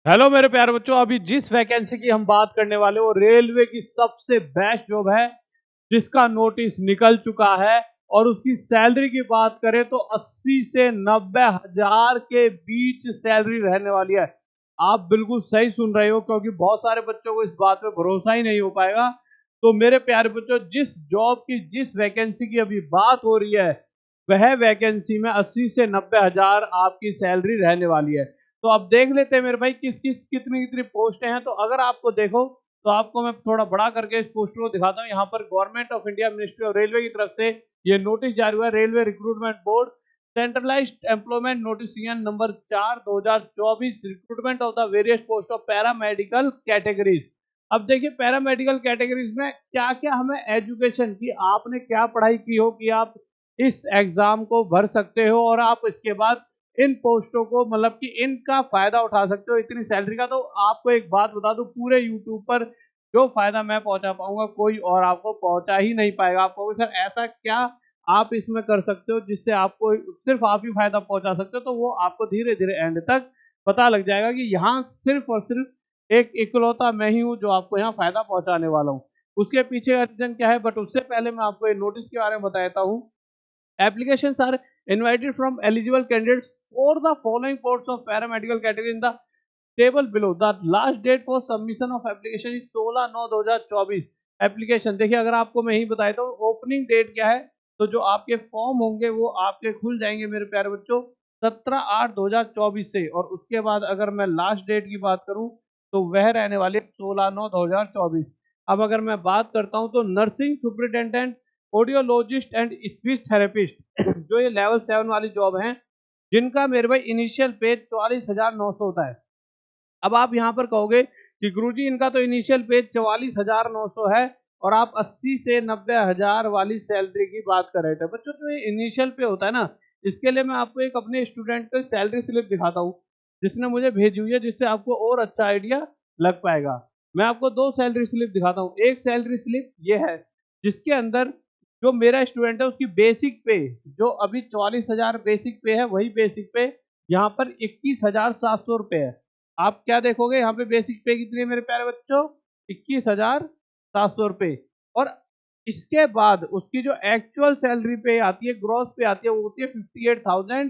Hello मेरे प्यारे बच्चों, अभी जिस वैकेंसी की हम बात करने वाले वो रेलवे की सबसे बेस्ट जॉब है जिसका नोटिस निकल चुका है। और उसकी सैलरी की बात करें तो 80 से 90 हजार के बीच सैलरी रहने वाली है। आप बिल्कुल सही सुन रहे हो, क्योंकि बहुत सारे बच्चों को इस बात पे भरोसा ही नहीं हो पाएगा। तो मेरे प्यारे बच्चों, जिस जॉब की जिस वैकेंसी की अभी बात हो रही है वह वैकेंसी में 80 से 90 हजार आपकी सैलरी रहने वाली है। तो अब देख लेते हैं मेरे भाई किस किस कितनी कितनी पोस्टें हैं। तो अगर आपको देखो तो आपको मैं थोड़ा बड़ा करके इस पोस्टर को दिखाता हूँ। यहाँ पर government of India ministry of railway की तरफ से ये नोटिस जारी हुआ है। Railway recruitment board centralised employment notice number 4/2024 recruitment of the various post of paramedical categories. अब देखिए पैरामेडिकल कैटेगरीज में क्या क्या हमें एजुकेशन की, आपने क्या पढ़ाई की हो कि आप इस एग्जाम को भर सकते हो और आप इसके बाद इन पोस्टों को मतलब कि इनका फायदा उठा सकते हो इतनी सैलरी का। तो आपको एक बात बता दूं, पूरे यूट्यूब पर जो फायदा मैं पहुंचा पाऊंगा कोई और आपको पहुंचा ही नहीं पाएगा। आपको सर ऐसा क्या आप इसमें कर सकते हो जिससे आपको सिर्फ आप ही फायदा पहुंचा सकते हो, तो वो आपको धीरे धीरे एंड तक पता लग जाएगा कि यहाँ सिर्फ और सिर्फ एक इकलौता मैं ही हूँ जो आपको यहाँ फायदा पहुंचाने वाला हूँ। उसके पीछे का रीजन क्या है, बट उससे पहले मैं आपको ये नोटिस के बारे में बता देता हूँ। Applications are invited from eligible candidates for the following posts of paramedical category in the table below. The last date for submission of application is 16/9/2024। Application देखिए, अगर आपको मैं ही बताया तो ओपनिंग डेट क्या है, तो जो आपके फॉर्म होंगे वो आपके खुल जाएंगे मेरे प्यारे बच्चों 17/8/2024 से। और उसके बाद अगर मैं लास्ट डेट की बात करूं तो वह रहने वाली है 16/9/2024। अब अगर मैं बात करता हूं तो nursing superintendent, audiologist and speech therapist जो ये लेवल 7 वाली जॉब है, जिनका मेरे भाई इनिशियल पे 44,900 होता है। अब आप यहाँ पर कहोगे कि गुरुजी इनका तो इनिशियल पे 44,900 है और आप 80 से 90 हजार वाली सैलरी की बात कर रहे थे। बच्चों तो ये इनिशियल पे होता है ना, इसके लिए मैं आपको एक अपने स्टूडेंट को सैलरी स्लिप दिखाता हूँ जिसने मुझे भेजी हुई है, जिससे आपको और अच्छा आइडिया लग पाएगा। मैं आपको दो सैलरी स्लिप दिखाता हूँ। एक सैलरी स्लिप ये है जिसके अंदर जो मेरा स्टूडेंट है उसकी बेसिक पे, जो अभी 44,000 बेसिक पे है, वही बेसिक पे यहाँ पर 21,700 रुपये है। आप क्या देखोगे यहाँ पे बेसिक पे कितनी है मेरे प्यारे बच्चों, 21,700 रुपये। और इसके बाद उसकी जो एक्चुअल सैलरी पे आती है, ग्रॉस पे आती है, वो होती है 58,000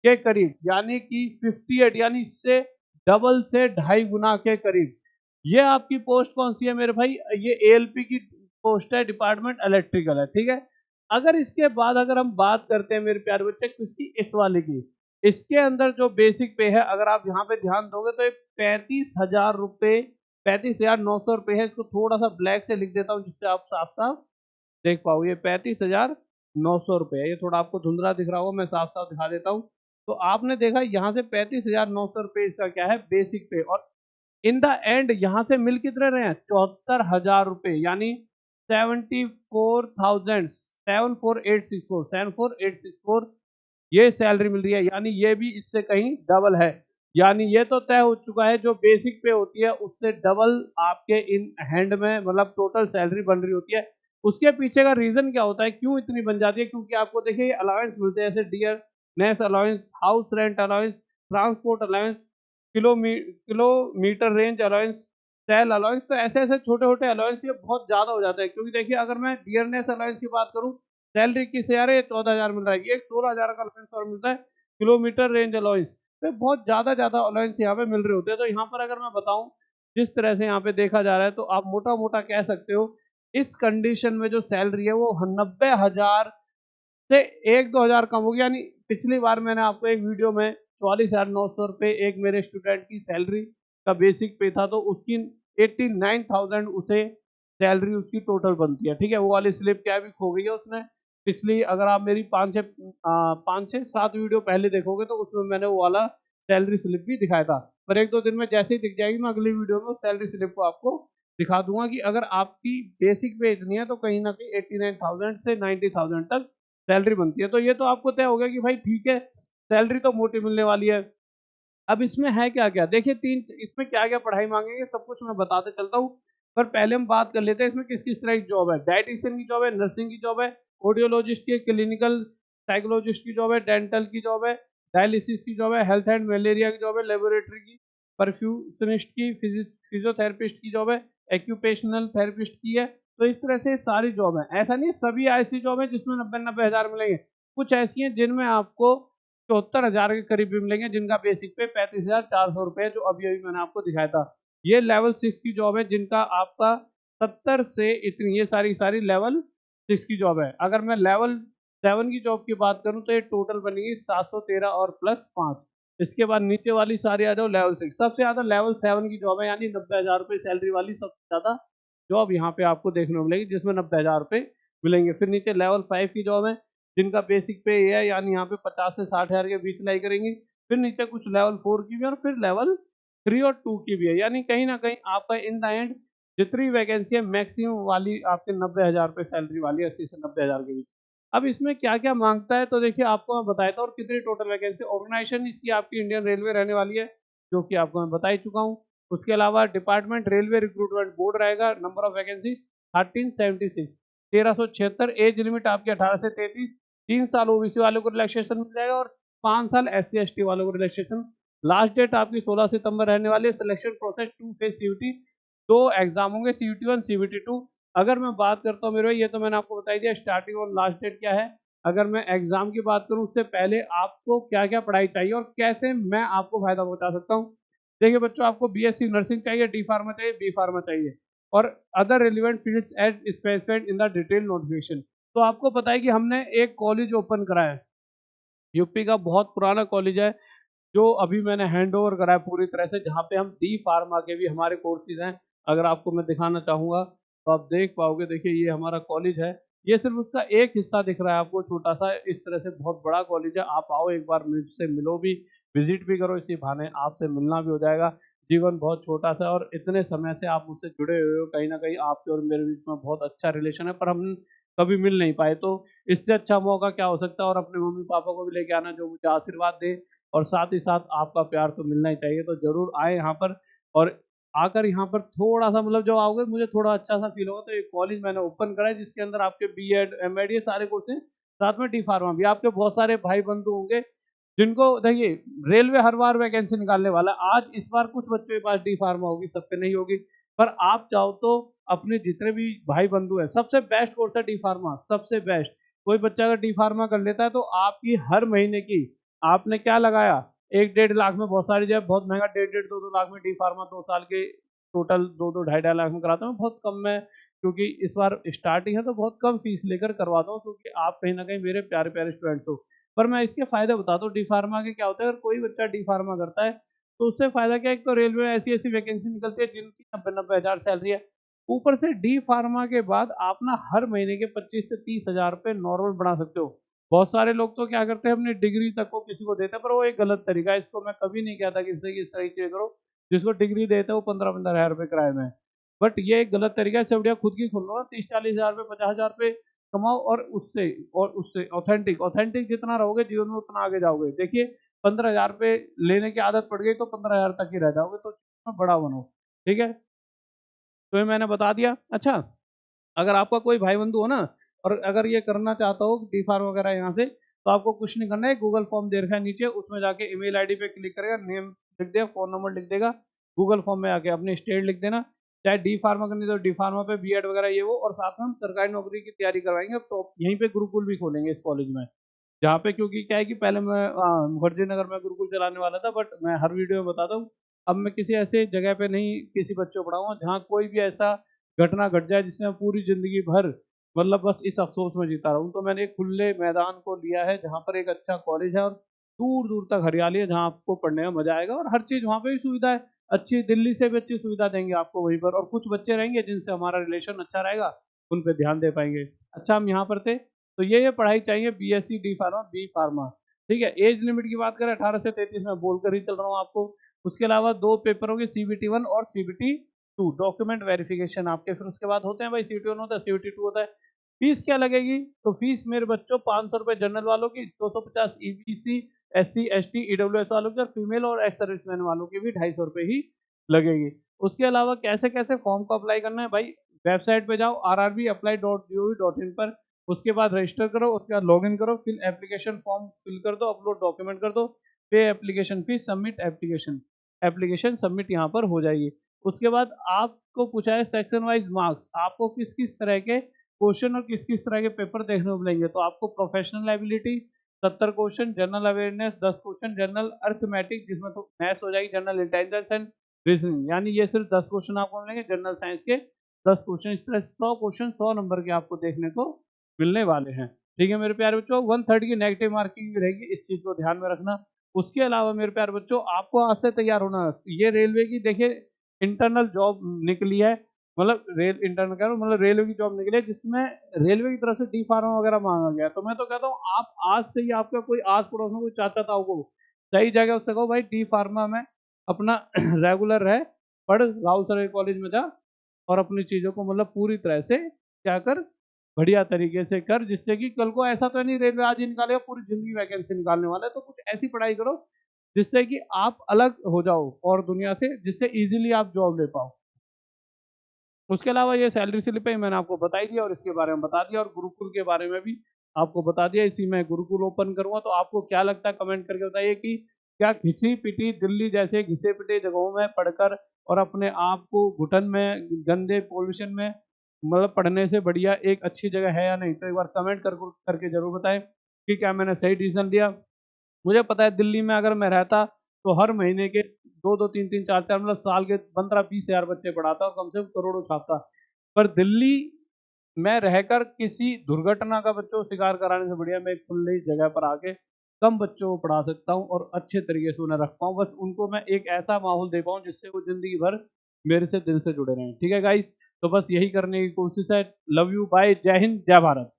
के करीब, यानी कि 58 यानी इससे डबल से 2.5 गुना के करीब। ये आपकी पोस्ट कौन सी है मेरे भाई, ये एएलपी की पोस्ट है, डिपार्टमेंट इलेक्ट्रिकल है, ठीक है। अगर इसके बाद अगर हम बात करते हैं मेरे प्यारे बच्चे किसकी, इस वाले की, इसके अंदर जो बेसिक पे है अगर आप यहाँ पे ध्यान दोगे तो ये 35,000 रुपये, 35,900 रुपये है। इसको थोड़ा सा ब्लैक से लिख देता हूँ जिससे आप साफ साफ देख पाओ। ये 35,900 रुपये है, ये थोड़ा आपको धुंधला दिख रहा होगा, मैं साफ साफ दिखा देता हूँ। तो आपने देखा यहाँ से 35,900 रुपये इसका क्या है बेसिक पे, और इन द एंड यहाँ से मिल कितने रहे हैं 74,000 रुपये, यानी 74,864 ये सैलरी मिल रही है। यानी ये भी इससे कहीं डबल है, यानी ये तो तय हो चुका है जो बेसिक पे होती है उससे डबल आपके इन हैंड में मतलब टोटल सैलरी बन रही होती है। उसके पीछे का रीजन क्या होता है, क्यों इतनी बन जाती है, क्योंकि आपको देखिए अलाउंस मिलते हैं, जैसे dearness allowance, house rent allowance, transport allowance, kilometre range allowance, sale allowance. तो ऐसे ऐसे छोटे छोटे अलाउंस ये बहुत ज्यादा हो जाता है, क्योंकि देखिए अगर मैं डियरनेस अलाउंस की बात करूं, सैलरी किस यार है 14,000 मिल रहा है, ये 16,000 का अलाउंस और मिलता है किलोमीटर रेंज अलाउंस। तो बहुत ज्यादा ज्यादा अलाउंस यहाँ पे मिल रहे होते हैं। तो यहाँ पर अगर मैं बताऊं जिस तरह से यहाँ पे देखा जा रहा है, तो आप मोटा मोटा कह सकते हो इस कंडीशन में जो सैलरी है वो 90,000 से 1-2 हजार कम होगी। यानी पिछली बार मैंने आपको एक वीडियो में 44,900 रुपये एक मेरे स्टूडेंट की सैलरी का बेसिक पे था, तो उसकी 89,000 उसे सैलरी उसकी टोटल बनती है, ठीक है। वो वाली स्लिप क्या भी खो गई है उसने पिछली, अगर आप मेरी 5 से 7 वीडियो पहले देखोगे तो उसमें मैंने वो वाला सैलरी स्लिप भी दिखाया था। पर 1-2 दिन में जैसे ही दिख जाएगी मैं अगली वीडियो में सैलरी स्लिप को आपको दिखा दूंगा कि अगर आपकी बेसिक पे इतनी है तो कहीं ना कहीं 89,000 से 90,000 तक सैलरी बनती है। तो ये तो आपको तय हो गया कि भाई ठीक है सैलरी तो मोटी मिलने वाली है। अब इसमें है क्या क्या, देखिए तीन इसमें क्या क्या पढ़ाई मांगेंगे सब कुछ मैं बताते चलता हूँ। पर पहले हम बात कर लेते हैं इसमें किस किस तरह की जॉब है। डाइटिशियन की जॉब है, नर्सिंग की जॉब है, ऑडियोलॉजिस्ट की, क्लिनिकल साइकोलॉजिस्ट की जॉब है, डेंटल की जॉब है, डायलिसिस की जॉब है, हेल्थ एंड मलेरिया की जॉब है, लेबोरेटरी की परफ्यूशनिस्ट की, फिजियोथेरेपिस्ट की जॉब है, एक्यूपेशनल थेरेपिस्ट की है। तो इस तरह से सारी जॉब है। ऐसा नहीं सभी ऐसी जॉब है जिसमें 90-90 हज़ार मिलेंगे। कुछ ऐसी हैं जिनमें आपको 74,000 के करीब भी मिलेंगे, जिनका बेसिक पे 35,400 रुपये है, जो अभी अभी मैंने आपको दिखाया था। ये लेवल 6 की जॉब है जिनका आपका 70 से इतनी, ये सारी लेवल 6 की जॉब है। अगर मैं लेवल 7 की जॉब की बात करूं तो ये टोटल बनेगी 713 और प्लस 5। इसके बाद नीचे वाली सारी आ जाओ लेवल 6। सबसे ज्यादा लेवल 7 की जॉब है, यानी 90,000 रुपये सैलरी वाली सबसे ज्यादा जॉब यहाँ पे आपको देखने को मिलेगी, जिसमें 90,000 रुपये मिलेंगे। फिर नीचे लेवल 5 की जॉब है जिनका बेसिक पे ये है, यानी यहाँ पे 50 से 60 हज़ार के बीच लाई करेंगी। फिर नीचे कुछ लेवल 4 की भी और फिर लेवल 3 और 2 की भी है। यानी कहीं ना कहीं आपका इन द एंड जितनी वैकेंसी है मैक्सिमम वाली आपके 90,000 रुपये सैलरी वाली है, 80 से 90,000 के बीच। अब इसमें क्या क्या मांगता है तो देखिए आपको मैं बताया था। और कितनी टोटल वैकेंसी, ऑर्गेनाइजेशन इसकी आपकी इंडियन रेलवे रहने वाली है, जो कि आपको मैं बता ही चुका हूँ। उसके अलावा डिपार्टमेंट रेलवे रिक्रूटमेंट बोर्ड रहेगा। Number of vacancy 1376, 1376। Age limit आपकी 18 से 33। 3 साल ओबीसी वालों को रिलैक्सेशन मिल जाएगा और 5 साल SC ST वालों को रिलैक्सेशन। लास्ट डेट आपकी 16 सितंबर रहने वाली है। Selection process 2 phase CUT, 2 exam होंगे, CUT 1 CUT 2। अगर मैं बात करता हूँ मेरे भाई, ये तो मैंने आपको बताई दिया स्टार्टिंग और लास्ट डेट क्या है। अगर मैं एग्जाम की बात करूँ उससे पहले आपको क्या क्या पढ़ाई चाहिए और कैसे मैं आपको फायदा पहुंचा सकता हूँ। देखिए बच्चों, आपको BSc नर्सिंग चाहिए, D फार्मा चाहिए, B फार्मा चाहिए, और other relevant fields as specified in the detail notification. तो आपको पता है कि हमने एक कॉलेज ओपन करा है, यूपी का बहुत पुराना कॉलेज है, जो अभी मैंने हैंड ओवर करा है पूरी तरह से, जहाँ पे हम D फार्मा के भी हमारे कोर्सेज हैं। अगर आपको मैं दिखाना चाहूँगा तो आप देख पाओगे। देखिए ये हमारा कॉलेज है, ये सिर्फ उसका एक हिस्सा दिख रहा है आपको छोटा सा। इस तरह से बहुत बड़ा कॉलेज है। आप आओ एक बार, मुझसे मिलो भी, विजिट भी करो, इसी बहाने आपसे मिलना भी हो जाएगा। जीवन बहुत छोटा सा है और इतने समय से आप मुझसे जुड़े हुए हो, कहीं ना कहीं आपके और मेरे बीच में बहुत अच्छा रिलेशन है, पर हम कभी मिल नहीं पाए। तो इससे अच्छा मौका क्या हो सकता है। और अपने मम्मी पापा को भी लेके आना, जो मुझे आशीर्वाद दे, और साथ ही साथ आपका प्यार तो मिलना ही चाहिए। तो जरूर आए यहाँ पर, और आकर यहाँ पर थोड़ा सा मतलब जब आओगे मुझे थोड़ा अच्छा सा फील होगा। तो एक कॉलेज मैंने ओपन करा है जिसके अंदर आपके B.Ed M.Ed ये सारे कोर्स हैं, साथ में D फार्मा भी। आपके बहुत सारे भाई बंधु होंगे जिनको देखिए रेलवे हर बार वैकेंसी निकालने वाला है। आज इस बार कुछ बच्चों के पास D फार्मा होगी, सबके नहीं होगी, पर आप चाहो तो अपने जितने भी भाई बंधु हैं, सबसे बेस्ट कोर्स है D फार्मा, सबसे बेस्ट। कोई बच्चा अगर D फार्मा कर लेता है तो आपकी हर महीने की, आपने क्या लगाया, 1-1.5 लाख में बहुत सारी जगह बहुत महंगा, 1.5-2 लाख में D फार्मा 2 साल के टोटल 2-2 ढाई-ढाई लाख में कराता हूँ। बहुत कम में, क्योंकि इस बार स्टार्टिंग है तो बहुत कम फीस लेकर करवाता हूँ, क्योंकि आप कहीं ना कहीं मेरे प्यारे प्यारे स्टूडेंट हो। पर मैं इसके फायदे बताता हूँ। डी फार्मा के क्या होता है, अगर कोई बच्चा डी फार्मा करता है तो उससे फायदा क्या है, एक तो रेलवे में ऐसी ऐसी वैकेंसी निकलती है जिनकी 90-90 हज़ार सैलरी है। ऊपर से डी फार्मा के बाद आप ना हर महीने के 25 से 30 हज़ार रुपये नॉर्मल बना सकते हो। बहुत सारे लोग तो क्या करते हैं, अपनी डिग्री तक को किसी को देते हैं, पर वो एक गलत तरीका है। इसको मैं कभी नहीं कहता कि इससे इस तरीके से करो। जिसको डिग्री देते हैं वो 15-15 हज़ार रुपये किराए में है। बट ये एक गलत तरीका है। इससे बढ़िया खुद की खोल लो ना, 30-40 हज़ार रुपये, 50 हज़ार रुपये कमाओ, और उससे ऑथेंटिक ऑथेंटिक जितना रहोगे जीवन में उतना आगे जाओगे। देखिए 15 हज़ार रुपये लेने की आदत पड़ गई तो 15 हज़ार तक ही रह जाओगे। तो बड़ा बनो, ठीक है। तो ये मैंने बता दिया। अच्छा, अगर आपका कोई भाई बंधु हो ना, और अगर ये करना चाहता हो डी फार्म वगैरह यहाँ से, तो आपको कुछ नहीं करना है। गूगल फॉर्म दे रखा है नीचे, उसमें जाके ईमेल आईडी पे क्लिक करेगा, नेम लिख देगा, फोन नंबर लिख देगा, गूगल फॉर्म में आके अपनी स्टेट लिख देना। चाहे डी फार्मा करनी तो डी फार्मा पे, B.Ed वगैरह ये वो, और साथ में हम सरकारी नौकरी की तैयारी करवाएंगे। अब तो यहीं पे गुरुकुल भी खोलेंगे इस कॉलेज में, जहाँ पे, क्योंकि क्या है कि पहले मैं मुखर्जी नगर में गुरुकुल चलाने वाला था, बट मैं हर वीडियो में बताता हूँ अब मैं किसी ऐसे जगह पे नहीं किसी बच्चों को पढ़ाऊंगा जहाँ कोई भी ऐसा घटना घट जाए जिससे मैं पूरी जिंदगी भर मतलब बस इस अफसोस में जीता रहूं। तो मैंने एक खुले मैदान को लिया है जहाँ पर एक अच्छा कॉलेज है और दूर दूर तक हरियाली है, जहाँ आपको पढ़ने में मजा आएगा, और हर चीज वहाँ पे भी सुविधा है अच्छी। दिल्ली से भी अच्छी सुविधा देंगे आपको वहीं पर, और कुछ बच्चे रहेंगे जिनसे हमारा रिलेशन अच्छा रहेगा, उन पे ध्यान दे पाएंगे। अच्छा, हम यहाँ पर थे तो ये पढ़ाई चाहिए, BSc D pharma B pharma, ठीक है। एज लिमिट की बात करें 18 से 33 में बोलकर ही चल रहा हूँ आपको। उसके अलावा 2 पेपर होंगे, CBT 1 और CBT 2, डॉक्यूमेंट वेरिफिकेशन आपके। फिर उसके बाद होते हैं भाई, CBT 1 होता है, CBT 2 होता है। फीस क्या लगेगी, तो फीस मेरे बच्चों 500 रुपये जनरल वालों की, 250 EBC SC ST EWS वालों की, और फीमेल और एक्स सर्विसमैन वालों की भी 250 रुपये ही लगेगी। उसके अलावा कैसे कैसे फॉर्म को अप्लाई करना है भाई, वेबसाइट पे जाओ rrbapply.gov.in पर, उसके बाद रजिस्टर करो, उसके बाद लॉगिन करो, फिर एप्लीकेशन फॉर्म फिल कर दो, अपलोड डॉक्यूमेंट कर दो, पे application fees, submit application. Application submit यहाँ पर हो जाएगी। उसके बाद आपको पूछा है सेक्शन वाइज मार्क्स, आपको किस किस तरह के क्वेश्चन और किस किस तरह के पेपर देखने को मिलेंगे। तो आपको professional ability 70 question, general awareness 10 question, general arithmetic जिसमें तो मैथ्स हो जाएगी, जनरल इंटेलिजेंस एंड रीजनिंग, यानी ये सिर्फ 10 क्वेश्चन आपको मिलेंगे, जनरल साइंस के 10 क्वेश्चन। इस तरह 100 क्वेश्चन 100 नंबर के आपको देखने को मिलने वाले हैं। ठीक है मेरे प्यारे बच्चों, 1/3 की नेगेटिव मार्किंग भी रहेगी, इस चीज को ध्यान में रखना। उसके अलावा मेरे प्यारे बच्चों आपको आज से तैयार होना है। ये रेलवे की देखिए इंटरनल जॉब निकली है, मतलब रेल इंटरनल कह रहा हूँ, मतलब रेलवे की जॉब निकली है जिसमें रेलवे की तरफ से डी फार्मा वगैरह मांगा गया है। तो मैं तो कहता हूँ आप आज से ही, आपका कोई आस पड़ोस में कोई चाचा ताऊ को सही जगह उससे कहो भाई डी फार्मा में अपना रेगुलर रहे, पढ़, राहुल सर कॉलेज में जा और अपनी चीजों को मतलब पूरी तरह से क्या कर, बढ़िया तरीके से कर, जिससे कि कल को ऐसा तो नहीं रेलवे आज ही निकालेगा पूरी जिंदगी वैकेंसी निकालने वाला है। तो कुछ ऐसी पढ़ाई करो जिससे कि आप अलग हो जाओ और दुनिया से, जिससे इजीली आप जॉब ले पाओ। उसके अलावा ये सैलरी स्लिप है मैंने आपको बता ही दिया और इसके बारे में बता दिया, और गुरुकुल के बारे में भी आपको बता दिया। इसी में गुरुकुल ओपन करूंगा, तो आपको क्या लगता है कमेंट करके बताइए कि क्या घिसी पिटी दिल्ली जैसे घिसे पिटे जगहों में पढ़कर और अपने आप को घुटन में गंदे पोल्यूशन में मतलब पढ़ने से बढ़िया एक अच्छी जगह है या नहीं। तो एक बार कमेंट करके जरूर बताएं कि क्या मैंने सही डिसीजन लिया। मुझे पता है दिल्ली में अगर मैं रहता तो हर महीने के 2-2 3-3 4-4 मतलब साल के 15-20 हजार बच्चे पढ़ाता और कम से कम करोड़ों छापता। पर दिल्ली में रहकर किसी दुर्घटना का बच्चों को शिकार कराने से बढ़िया मैं एक खुली जगह पर आके कम बच्चों को पढ़ा सकता हूँ और अच्छे तरीके से उन्हें रख पाऊँ। बस उनको मैं एक ऐसा माहौल दे पाऊँ जिससे वो जिंदगी भर मेरे से दिल से जुड़े रहें। ठीक है गाइस, तो बस यही करने की कोशिश है। लव यू, बाय, जय हिंद, जय भारत।